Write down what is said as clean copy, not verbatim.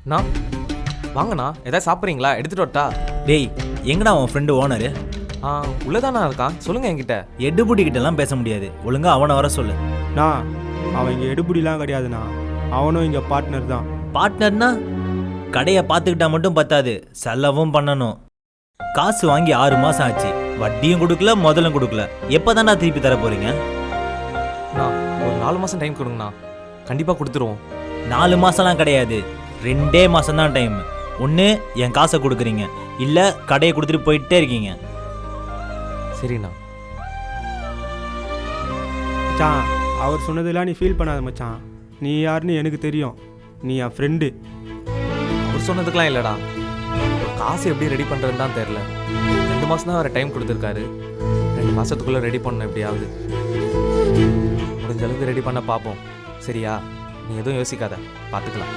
அண்ணா வாங்கண்ணா, ஏதாவது சாப்பிட்றீங்களா? எடுத்துகிட்டு வரட்டா? டேய், எங்கடா உன் ஃப்ரெண்டு ஓனரு? உள்ளதாண்ணா இருக்கான், சொல்லுங்க என்கிட்ட. எடுபுடிக்கிட்டலாம் பேச முடியாது, ஒழுங்கா அவனை வர சொல்லு. நான் அவன் இங்கே எடுபடிலாம் கிடையாதுண்ணா, அவனும் இங்கே பார்ட்னர் தான். பார்ட்னர்னா கடையை பார்த்துக்கிட்டா மட்டும் பத்தாது, செலவும் பண்ணணும். காசு வாங்கி 6 மாதம் ஆச்சு, வட்டியும் கொடுக்கல முதலும் கொடுக்கல. எப்போ தானே திருப்பி தர போறீங்க? நான் ஒரு 4 மாதம் டைம் கொடுங்கண்ணா, கண்டிப்பாக கொடுத்துருவோம். 4 மாதம்லாம் கிடையாது, 2 மாதம் தான் டைம். ஒன்று என் காசை கொடுக்குறீங்க, இல்லை கடையை கொடுத்துட்டு போயிட்டே இருக்கீங்க. சரிண்ணா. மச்சான், அவர் சொன்னதெல்லாம் நீ ஃபீல் பண்ணாத மச்சான். நீ யாருன்னு எனக்கு தெரியும், நீ என் ஃப்ரெண்டு. அவர் சொன்னதுக்கெலாம் இல்லைடா, காசு எப்படி ரெடி பண்ணுறதுன்னு தான் தெரில. 2 மாதம் தான் அவர் டைம் கொடுத்துருக்காரு. 2 மாதத்துக்குள்ளே ரெடி பண்ணணும் எப்படியாவது. முடிஞ்ச அளவுக்கு ரெடி பண்ண பார்ப்போம். சரியா? நீ எதுவும் யோசிக்காத, பார்த்துக்கலாம்.